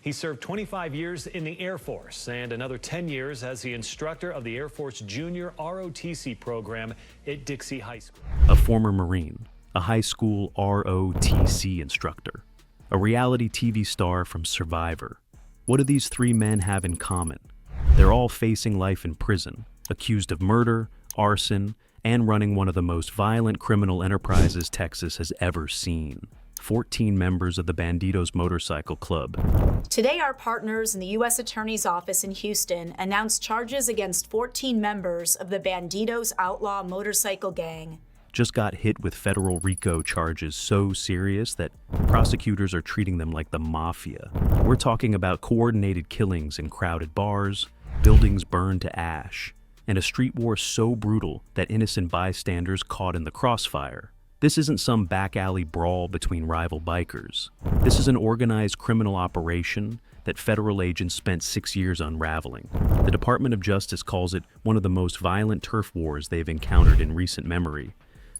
He served 25 years in the Air Force and another 10 years as the instructor of the Air Force Junior ROTC program at Dixie High School. A former Marine, a high school ROTC instructor, a reality TV star from Survivor. What do these three men have in common? They're all facing life in prison, accused of murder, arson, and running one of the most violent criminal enterprises Texas has ever seen. 14 members of the Bandidos Motorcycle Club. Today, our partners in the U.S. Attorney's Office in Houston announced charges against 14 members of the Bandidos outlaw motorcycle gang. Just got hit with federal RICO charges so serious that prosecutors are treating them like the mafia. We're talking about coordinated killings in crowded bars, buildings burned to ash, and a street war so brutal that innocent bystanders caught in the crossfire. This isn't some back alley brawl between rival bikers. This is an organized criminal operation that federal agents spent 6 years unraveling. The Department of Justice calls it one of the most violent turf wars they've encountered in recent memory.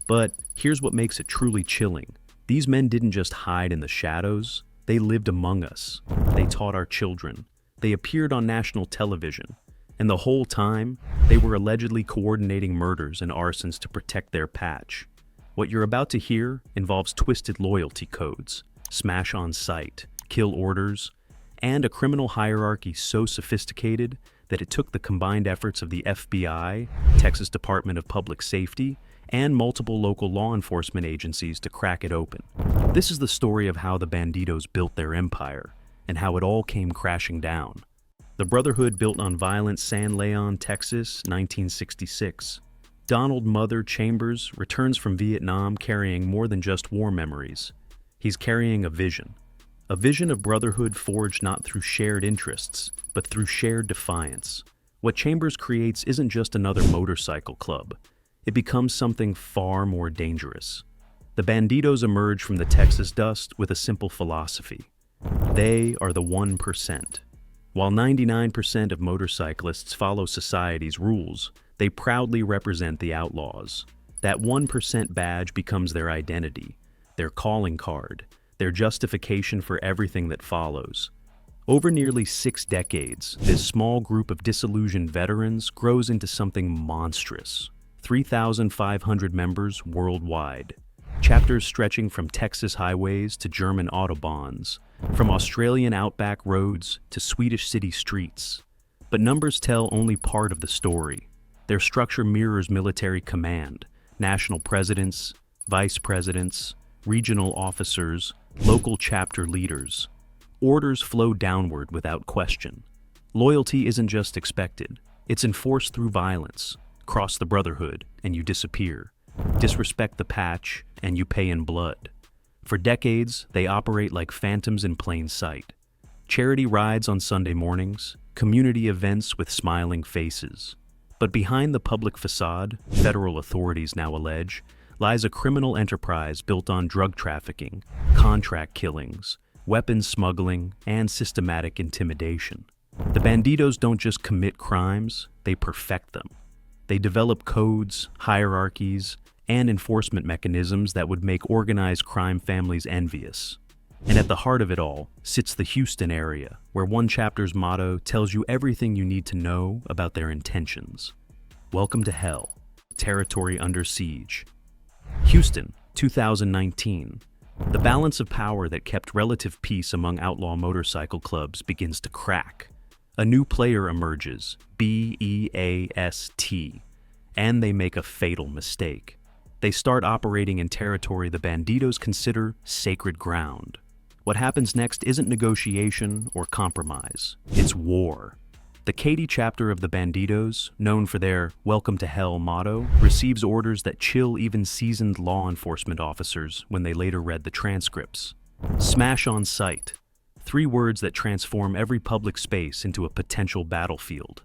But here's what makes it truly chilling. These men didn't just hide in the shadows, they lived among us. They taught our children. They appeared on national television. And the whole time, they were allegedly coordinating murders and arsons to protect their patch. What you're about to hear involves twisted loyalty codes, smash on sight, kill orders, and a criminal hierarchy so sophisticated that it took the combined efforts of the FBI, Texas Department of Public Safety, and multiple local law enforcement agencies to crack it open. This is the story of how the Bandidos built their empire, and how it all came crashing down. The Brotherhood built on violent San Leon, Texas, 1966. Donald Mother Chambers returns from Vietnam carrying more than just war memories. He's carrying a vision of brotherhood forged not through shared interests, but through shared defiance. What Chambers creates isn't just another motorcycle club. It becomes something far more dangerous. The Bandidos emerge from the Texas dust with a simple philosophy. They are the 1%. While 99% of motorcyclists follow society's rules, they proudly represent the outlaws. That 1% badge becomes their identity, their calling card, their justification for everything that follows. Over nearly 6 decades, this small group of disillusioned veterans grows into something monstrous. 3,500 members worldwide. Chapters stretching from Texas highways to German autobahns, from Australian outback roads to Swedish city streets. But numbers tell only part of the story. Their structure mirrors military command, national presidents, vice presidents, regional officers, local chapter leaders. Orders flow downward without question. Loyalty isn't just expected, it's enforced through violence. Cross the brotherhood, and you disappear. Disrespect the patch, and you pay in blood. For decades, they operate like phantoms in plain sight. Charity rides on Sunday mornings, community events with smiling faces. But behind the public facade, federal authorities now allege, lies a criminal enterprise built on drug trafficking, contract killings, weapons smuggling, and systematic intimidation. The Bandidos don't just commit crimes, they perfect them. They develop codes, hierarchies, and enforcement mechanisms that would make organized crime families envious. And at the heart of it all sits the Houston area, where one chapter's motto tells you everything you need to know about their intentions. Welcome to hell, territory under siege. Houston, 2019. The balance of power that kept relative peace among outlaw motorcycle clubs begins to crack. A new player emerges, BEAST, and they make a fatal mistake. They start operating in territory the Bandidos consider sacred ground. What happens next isn't negotiation or compromise, it's war. The Katy chapter of the Bandidos, known for their Welcome to Hell motto, receives orders that chill even seasoned law enforcement officers when they later read the transcripts. Smash on sight. 3 words that transform every public space into a potential battlefield.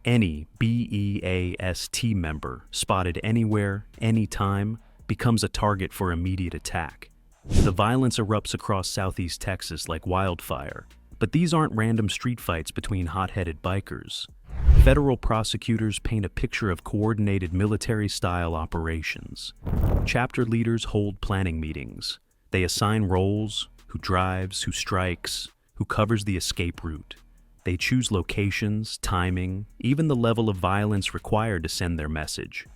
Any BEAST member spotted anywhere, anytime, becomes a target for immediate attack. The violence erupts across southeast Texas like wildfire, but these aren't random street fights between hot-headed bikers. Federal prosecutors paint a picture of coordinated military-style operations. Chapter leaders hold planning meetings. They assign roles, who drives, who strikes, who covers the escape route. They choose locations, timing, even the level of violence required to send their message.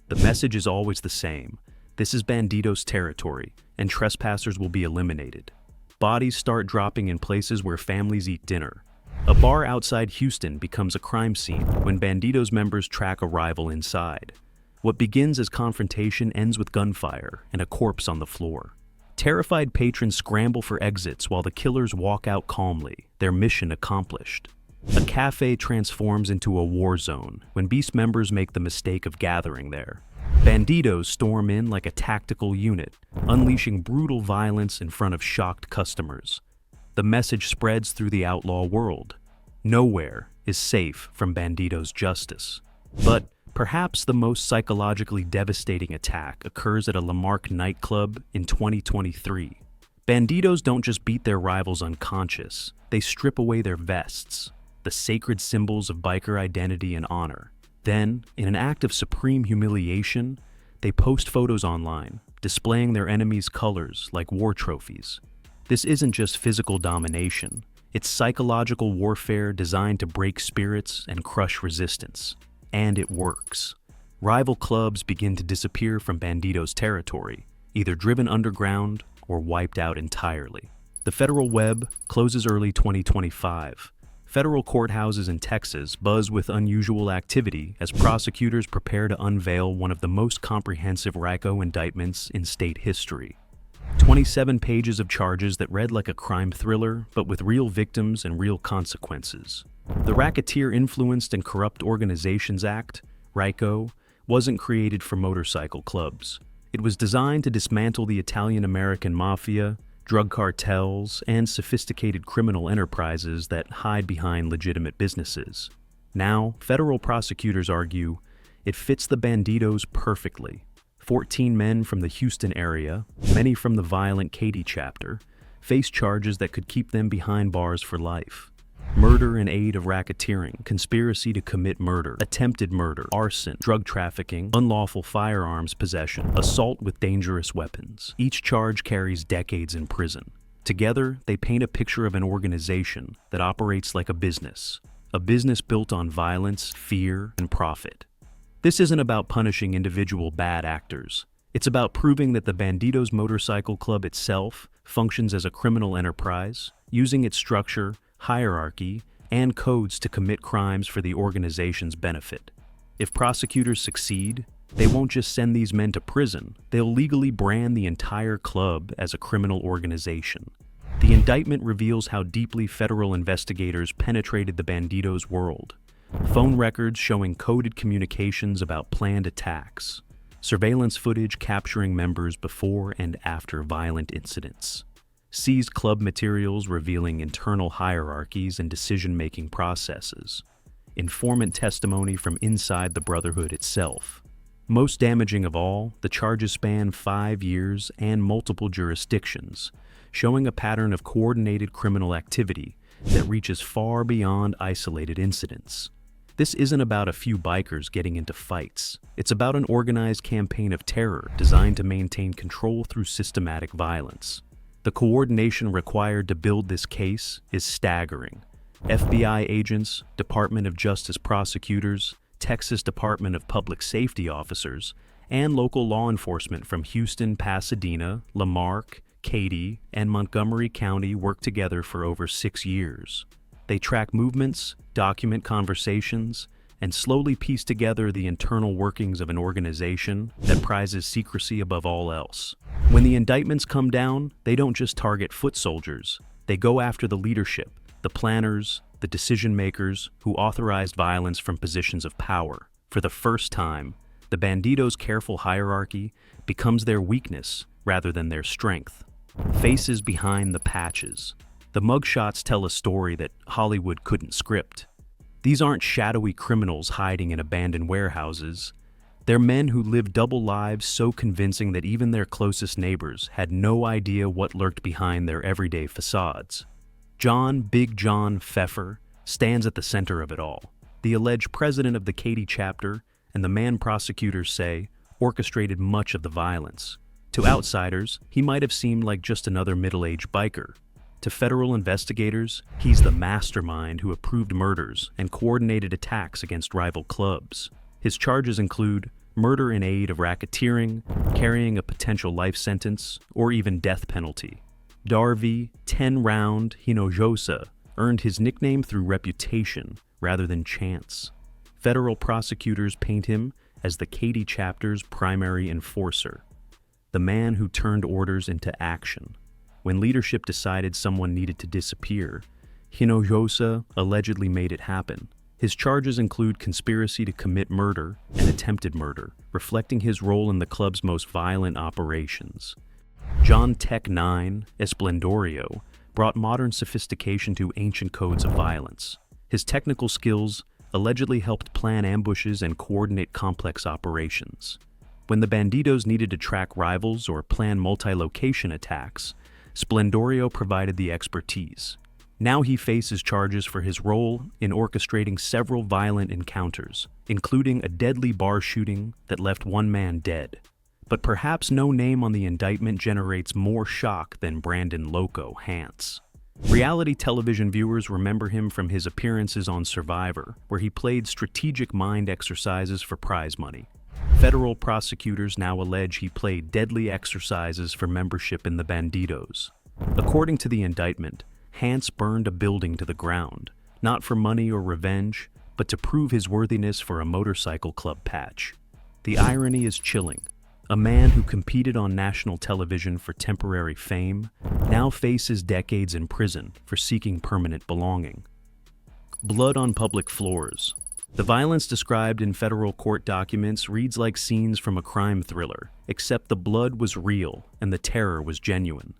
The message is always the same. This is Bandidos territory, and trespassers will be eliminated. Bodies start dropping in places where families eat dinner. A bar outside Houston becomes a crime scene when Bandidos members track a rival inside. What begins as confrontation ends with gunfire and a corpse on the floor. Terrified patrons scramble for exits while the killers walk out calmly, their mission accomplished. A cafe transforms into a war zone when Beast members make the mistake of gathering there. Bandidos storm in like a tactical unit, unleashing brutal violence in front of shocked customers. The message spreads through the outlaw world. Nowhere is safe from Bandidos' justice. But perhaps the most psychologically devastating attack occurs at a Lamarck nightclub in 2023. Bandidos don't just beat their rivals unconscious, they strip away their vests, the sacred symbols of biker identity and honor. Then, in an act of supreme humiliation, they post photos online, displaying their enemies' colors like war trophies. This isn't just physical domination, it's psychological warfare designed to break spirits and crush resistance. And it works. Rival clubs begin to disappear from Bandidos territory, either driven underground or wiped out entirely. The federal web closes early 2025. Federal courthouses in Texas buzz with unusual activity as prosecutors prepare to unveil one of the most comprehensive RICO indictments in state history. 27 pages of charges that read like a crime thriller, but with real victims and real consequences. The Racketeer Influenced and Corrupt Organizations Act, RICO, wasn't created for motorcycle clubs. It was designed to dismantle the Italian-American mafia, drug cartels, and sophisticated criminal enterprises that hide behind legitimate businesses. Now, federal prosecutors argue it fits the Bandidos perfectly. 14 men from the Houston area, many from the violent Katy chapter, face charges that could keep them behind bars for life. Murder in aid of racketeering, conspiracy to commit murder, attempted murder, arson, drug trafficking, unlawful firearms possession, assault with dangerous weapons. Each charge carries decades in prison. Together, they paint a picture of an organization that operates like a business built on violence, fear, and profit. This isn't about punishing individual bad actors. It's about proving that the Bandidos Motorcycle Club itself functions as a criminal enterprise, using its structure, hierarchy, and codes to commit crimes for the organization's benefit. If prosecutors succeed, they won't just send these men to prison, they'll legally brand the entire club as a criminal organization. The indictment reveals how deeply federal investigators penetrated the Bandidos world. Phone records showing coded communications about planned attacks, surveillance footage capturing members before and after violent incidents, seized club materials revealing internal hierarchies and decision-making processes, informant testimony from inside the Brotherhood itself. Most damaging of all, the charges span 5 years and multiple jurisdictions, showing a pattern of coordinated criminal activity that reaches far beyond isolated incidents. This isn't about a few bikers getting into fights. It's about an organized campaign of terror designed to maintain control through systematic violence. The coordination required to build this case is staggering. FBI agents, Department of Justice prosecutors, Texas Department of Public Safety officers, and local law enforcement from Houston, Pasadena, Lamarck, Katy, and Montgomery County worked together for over 6 years. They track movements, document conversations, and slowly piece together the internal workings of an organization that prizes secrecy above all else. When the indictments come down, they don't just target foot soldiers. They go after the leadership, the planners, the decision-makers who authorized violence from positions of power. For the first time, the Bandidos' careful hierarchy becomes their weakness rather than their strength. Faces behind the patches. The mugshots tell a story that Hollywood couldn't script. These aren't shadowy criminals hiding in abandoned warehouses. They're men who live double lives so convincing that even their closest neighbors had no idea what lurked behind their everyday facades. Big John Pfeffer stands at the center of it all, the alleged president of the Katy chapter and the man prosecutors say orchestrated much of the violence. To outsiders, he might have seemed like just another middle-aged biker. To federal investigators, he's the mastermind who approved murders and coordinated attacks against rival clubs. His charges include murder in aid of racketeering, carrying a potential life sentence, or even death penalty. Darby 10-round Hinojosa earned his nickname through reputation rather than chance. Federal prosecutors paint him as the Katy chapter's primary enforcer, the man who turned orders into action. When leadership decided someone needed to disappear, Hinojosa allegedly made it happen. His charges include conspiracy to commit murder and attempted murder, reflecting his role in the club's most violent operations. John Tech 9 Esplendorio brought modern sophistication to ancient codes of violence. His technical skills allegedly helped plan ambushes and coordinate complex operations. When the Bandidos needed to track rivals or plan multi-location attacks, Splendorio provided the expertise. Now he faces charges for his role in orchestrating several violent encounters, including a deadly bar shooting that left one man dead. But perhaps no name on the indictment generates more shock than Brandon Loco Hance. Reality television viewers remember him from his appearances on Survivor, where he played strategic mind exercises for prize money. Federal prosecutors now allege he played deadly exercises for membership in the Bandidos. According to the indictment, Hance burned a building to the ground, not for money or revenge, but to prove his worthiness for a motorcycle club patch. The irony is chilling. A man who competed on national television for temporary fame now faces decades in prison for seeking permanent belonging. Blood on public floors. The violence described in federal court documents reads like scenes from a crime thriller, except the blood was real and the terror was genuine.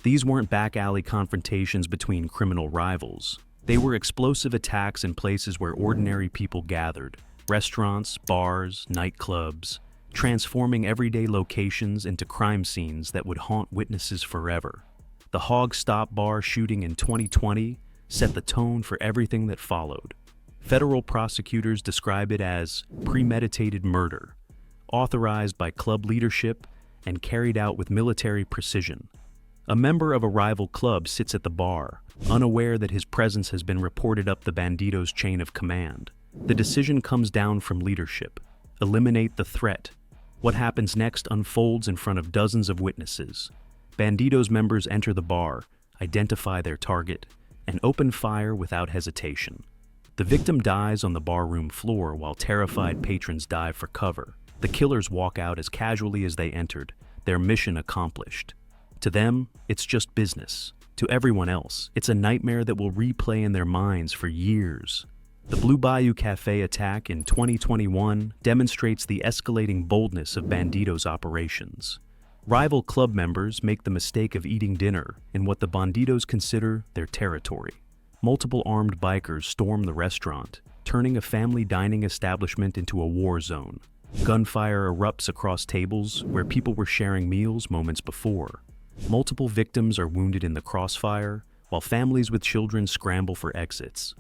These weren't back-alley confrontations between criminal rivals. They were explosive attacks in places where ordinary people gathered: restaurants, bars, nightclubs, transforming everyday locations into crime scenes that would haunt witnesses forever. The Hog Stop Bar shooting in 2020 set the tone for everything that followed. Federal prosecutors describe it as premeditated murder, authorized by club leadership and carried out with military precision. A member of a rival club sits at the bar, unaware that his presence has been reported up the Bandidos' chain of command. The decision comes down from leadership. Eliminate the threat. What happens next unfolds in front of dozens of witnesses. Bandidos members enter the bar, identify their target, and open fire without hesitation. The victim dies on the barroom floor while terrified patrons dive for cover. The killers walk out as casually as they entered, their mission accomplished. To them, it's just business. To everyone else, it's a nightmare that will replay in their minds for years. The Blue Bayou Cafe attack in 2021 demonstrates the escalating boldness of Bandidos' operations. Rival club members make the mistake of eating dinner in what the Bandidos consider their territory. Multiple armed bikers storm the restaurant, turning a family dining establishment into a war zone. Gunfire erupts across tables where people were sharing meals moments before. Multiple victims are wounded in the crossfire, while families with children scramble for exits.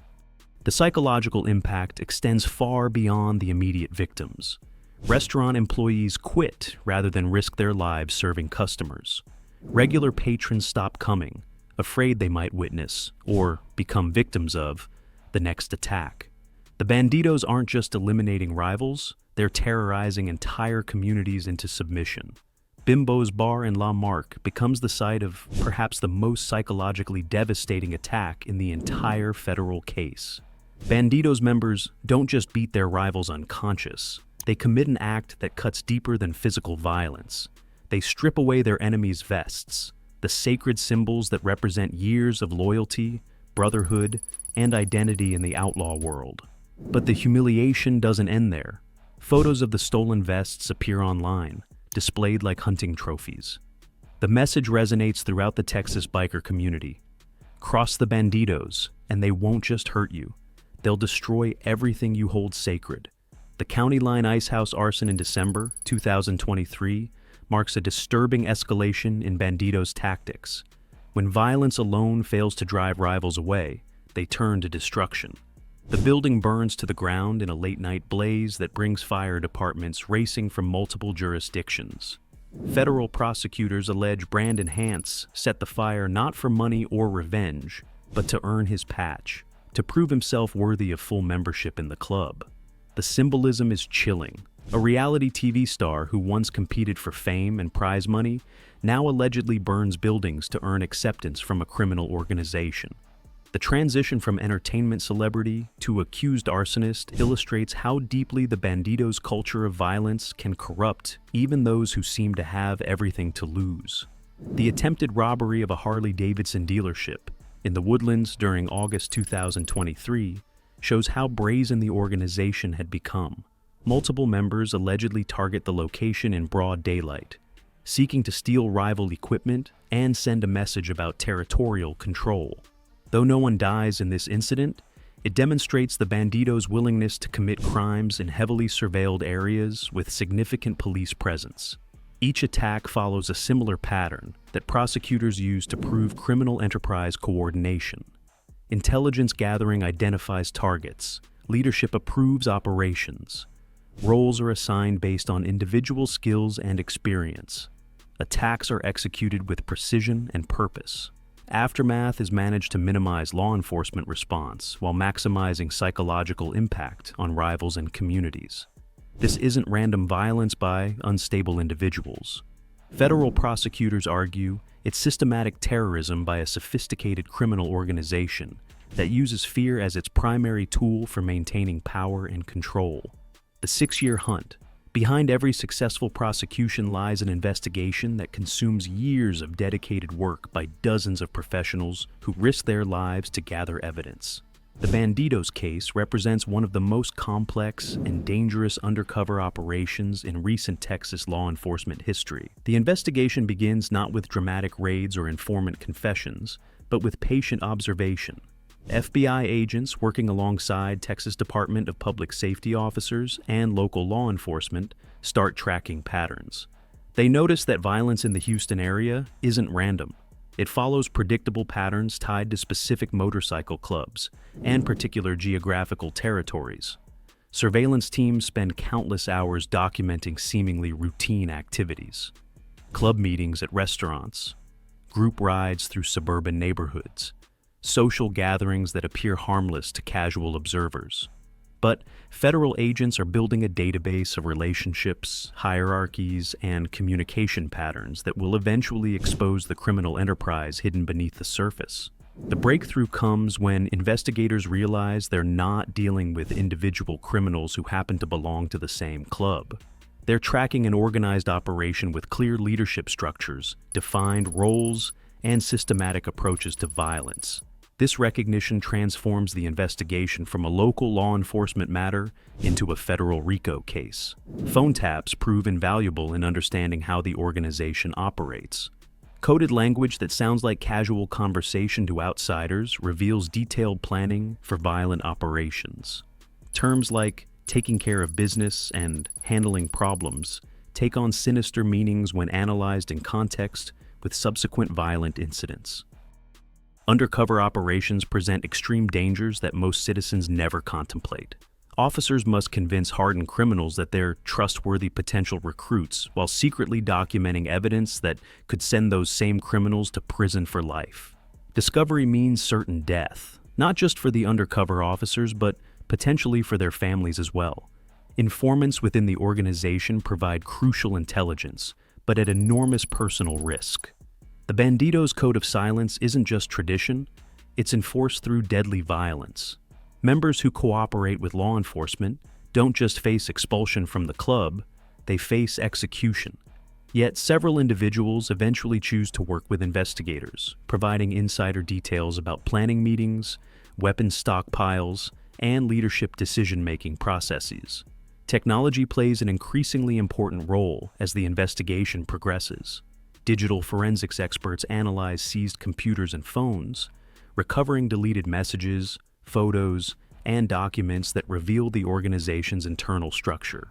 The psychological impact extends far beyond the immediate victims. Restaurant employees quit rather than risk their lives serving customers. Regular patrons stop coming, afraid they might witness, or become victims of, the next attack. The Bandidos aren't just eliminating rivals, they're terrorizing entire communities into submission. Bimbo's Bar in La Marque becomes the site of perhaps the most psychologically devastating attack in the entire federal case. Bandidos members don't just beat their rivals unconscious, they commit an act that cuts deeper than physical violence. They strip away their enemies' vests, the sacred symbols that represent years of loyalty, brotherhood, and identity in the outlaw world. But the humiliation doesn't end there. Photos of the stolen vests appear online, displayed like hunting trophies. The message resonates throughout the Texas biker community. Cross the Bandidos, and they won't just hurt you. They'll destroy everything you hold sacred. The County Line Icehouse arson in December 2023 marks a disturbing escalation in Bandidos' tactics. When violence alone fails to drive rivals away, they turn to destruction. The building burns to the ground in a late-night blaze that brings fire departments racing from multiple jurisdictions. Federal prosecutors allege Brandon Hance set the fire not for money or revenge, but to earn his patch, to prove himself worthy of full membership in the club. The symbolism is chilling. A reality TV star who once competed for fame and prize money now allegedly burns buildings to earn acceptance from a criminal organization. The transition from entertainment celebrity to accused arsonist illustrates how deeply the Bandidos culture of violence can corrupt even those who seem to have everything to lose. The attempted robbery of a Harley-Davidson dealership in the Woodlands during August 2023 shows how brazen the organization had become. Multiple members allegedly target the location in broad daylight, seeking to steal rival equipment and send a message about territorial control. Though no one dies in this incident, it demonstrates the Bandidos' willingness to commit crimes in heavily surveilled areas with significant police presence. Each attack follows a similar pattern that prosecutors use to prove criminal enterprise coordination. Intelligence gathering identifies targets, leadership approves operations. Roles are assigned based on individual skills and experience. Attacks are executed with precision and purpose. Aftermath is managed to minimize law enforcement response while maximizing psychological impact on rivals and communities. This isn't random violence by unstable individuals. Federal prosecutors argue it's systematic terrorism by a sophisticated criminal organization that uses fear as its primary tool for maintaining power and control. The 6-year hunt. Behind every successful prosecution lies an investigation that consumes years of dedicated work by dozens of professionals who risk their lives to gather evidence. The Bandidos case represents one of the most complex and dangerous undercover operations in recent Texas law enforcement history. The investigation begins not with dramatic raids or informant confessions, but with patient observation. FBI agents working alongside Texas Department of Public Safety officers and local law enforcement start tracking patterns. They notice that violence in the Houston area isn't random. It follows predictable patterns tied to specific motorcycle clubs and particular geographical territories. Surveillance teams spend countless hours documenting seemingly routine activities. Club meetings at restaurants, group rides through suburban neighborhoods, social gatherings that appear harmless to casual observers. But federal agents are building a database of relationships, hierarchies, and communication patterns that will eventually expose the criminal enterprise hidden beneath the surface. The breakthrough comes when investigators realize they're not dealing with individual criminals who happen to belong to the same club. They're tracking an organized operation with clear leadership structures, defined roles, and systematic approaches to violence. This recognition transforms the investigation from a local law enforcement matter into a federal RICO case. Phone taps prove invaluable in understanding how the organization operates. Coded language that sounds like casual conversation to outsiders reveals detailed planning for violent operations. Terms like taking care of business and handling problems take on sinister meanings when analyzed in context with subsequent violent incidents. Undercover operations present extreme dangers that most citizens never contemplate. Officers must convince hardened criminals that they're trustworthy potential recruits while secretly documenting evidence that could send those same criminals to prison for life. Discovery means certain death, not just for the undercover officers, but potentially for their families as well. Informants within the organization provide crucial intelligence, but at enormous personal risk. The Bandidos' code of silence isn't just tradition, it's enforced through deadly violence. Members who cooperate with law enforcement don't just face expulsion from the club, they face execution. Yet several individuals eventually choose to work with investigators, providing insider details about planning meetings, weapons stockpiles, and leadership decision-making processes. Technology plays an increasingly important role as the investigation progresses. Digital forensics experts analyze seized computers and phones, recovering deleted messages, photos, and documents that reveal the organization's internal structure.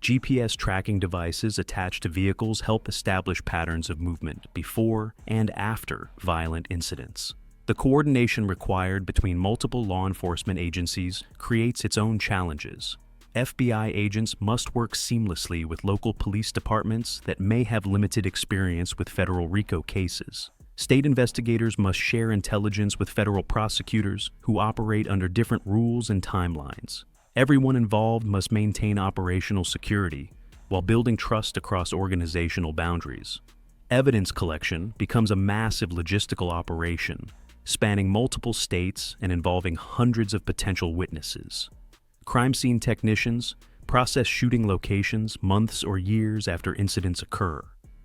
GPS tracking devices attached to vehicles help establish patterns of movement before and after violent incidents. The coordination required between multiple law enforcement agencies creates its own challenges. FBI agents must work seamlessly with local police departments that may have limited experience with federal RICO cases. State investigators must share intelligence with federal prosecutors who operate under different rules and timelines. Everyone involved must maintain operational security while building trust across organizational boundaries. Evidence collection becomes a massive logistical operation, spanning multiple states and involving hundreds of potential witnesses. Crime scene technicians process shooting locations months or years after incidents occur.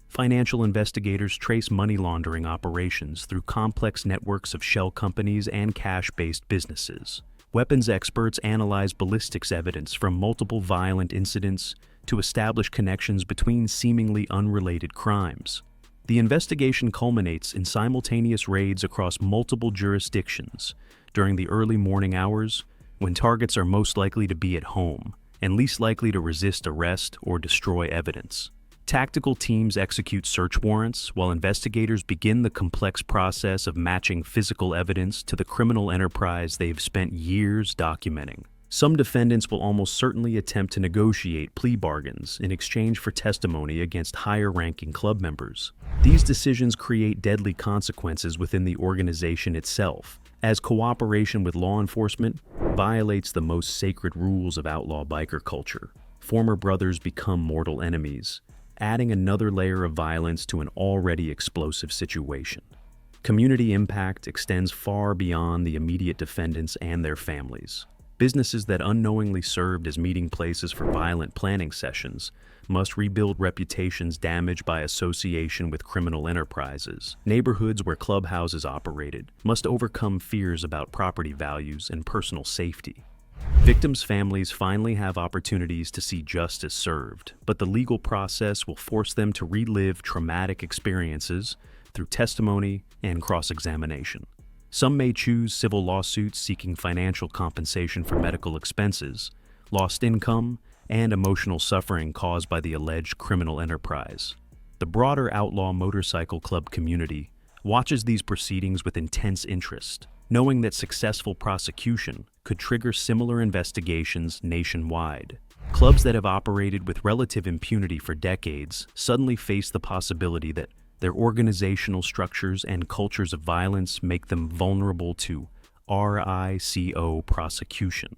Financial investigators trace money laundering operations through complex networks of shell companies and cash-based businesses. Weapons experts analyze ballistics evidence from multiple violent incidents to establish connections between seemingly unrelated crimes. The investigation culminates in simultaneous raids across multiple jurisdictions during the early morning hours when targets are most likely to be at home and least likely to resist arrest or destroy evidence. Tactical teams execute search warrants while investigators begin the complex process of matching physical evidence to the criminal enterprise they've spent years documenting. Some defendants will almost certainly attempt to negotiate plea bargains in exchange for testimony against higher-ranking club members. These decisions create deadly consequences within the organization itself, as cooperation with law enforcement violates the most sacred rules of outlaw biker culture. Former brothers become mortal enemies, adding another layer of violence to an already explosive situation. Community impact extends far beyond the immediate defendants and their families. Businesses that unknowingly served as meeting places for violent planning sessions must rebuild reputations damaged by association with criminal enterprises. Neighborhoods where clubhouses operated must overcome fears about property values and personal safety. Victims' families finally have opportunities to see justice served, but the legal process will force them to relive traumatic experiences through testimony and cross-examination. Some may choose civil lawsuits seeking financial compensation for medical expenses, lost income, and emotional suffering caused by the alleged criminal enterprise. The broader outlaw motorcycle club community watches these proceedings with intense interest, knowing that successful prosecution could trigger similar investigations nationwide. Clubs that have operated with relative impunity for decades suddenly face the possibility that their organizational structures and cultures of violence make them vulnerable to RICO prosecution.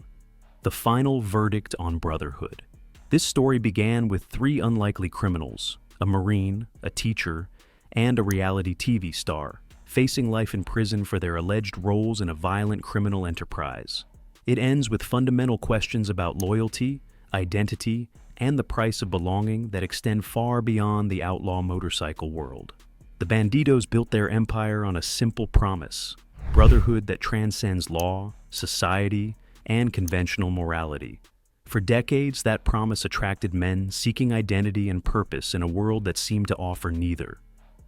The final verdict on brotherhood. This story began with three unlikely criminals, a Marine, a teacher, and a reality TV star, facing life in prison for their alleged roles in a violent criminal enterprise. It ends with fundamental questions about loyalty, identity, and the price of belonging that extend far beyond the outlaw motorcycle world. The Bandidos built their empire on a simple promise: brotherhood that transcends law, society, and conventional morality. For decades, that promise attracted men seeking identity and purpose in a world that seemed to offer neither.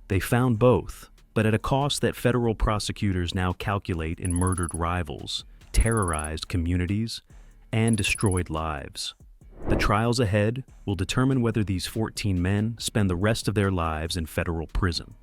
They found both, but at a cost that federal prosecutors now calculate in murdered rivals, terrorized communities, and destroyed lives. The trials ahead will determine whether these 14 men spend the rest of their lives in federal prison.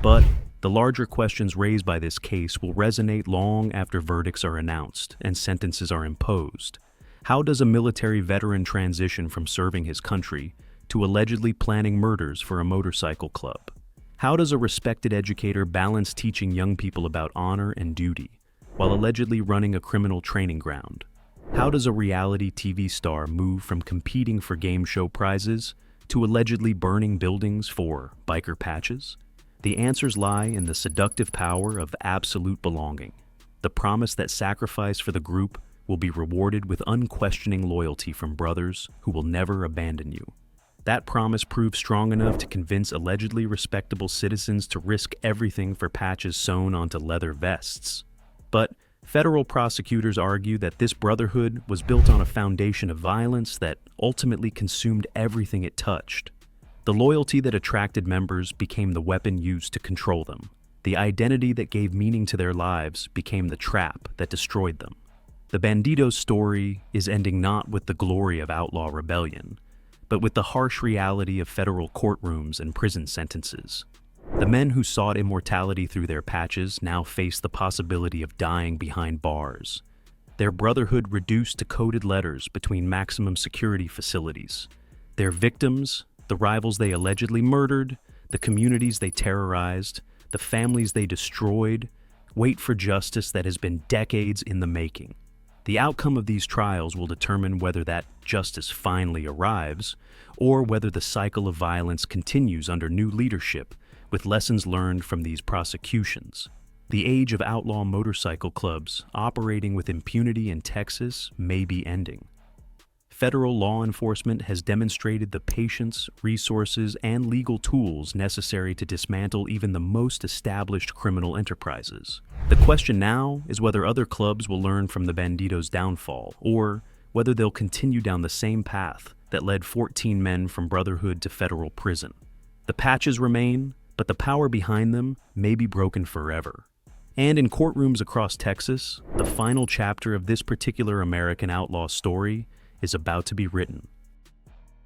But the larger questions raised by this case will resonate long after verdicts are announced and sentences are imposed. How does a military veteran transition from serving his country to allegedly planning murders for a motorcycle club? How does a respected educator balance teaching young people about honor and duty while allegedly running a criminal training ground? How does a reality TV star move from competing for game show prizes to allegedly burning buildings for biker patches? The answers lie in the seductive power of absolute belonging, the promise that sacrifice for the group will be rewarded with unquestioning loyalty from brothers who will never abandon you. That promise proved strong enough to convince allegedly respectable citizens to risk everything for patches sewn onto leather vests. But federal prosecutors argue that this brotherhood was built on a foundation of violence that ultimately consumed everything it touched. The loyalty that attracted members became the weapon used to control them. The identity that gave meaning to their lives became the trap that destroyed them. The Bandidos story is ending not with the glory of outlaw rebellion, but with the harsh reality of federal courtrooms and prison sentences. The men who sought immortality through their patches now face the possibility of dying behind bars. their brotherhood reduced to coded letters between maximum security facilities. Their victims, the rivals they allegedly murdered, the communities they terrorized, the families they destroyed, wait for justice that has been decades in the making. The outcome of these trials will determine whether that justice finally arrives, or whether the cycle of violence continues under new leadership, with lessons learned from these prosecutions. The age of outlaw motorcycle clubs operating with impunity in Texas may be ending. Federal law enforcement has demonstrated the patience, resources, and legal tools necessary to dismantle even the most established criminal enterprises. The question now is whether other clubs will learn from the Bandidos' downfall, or whether they'll continue down the same path that led 14 men from brotherhood to federal prison. The patches remain, but the power behind them may be broken forever. And in courtrooms across Texas, the final chapter of this particular American outlaw story is about to be written.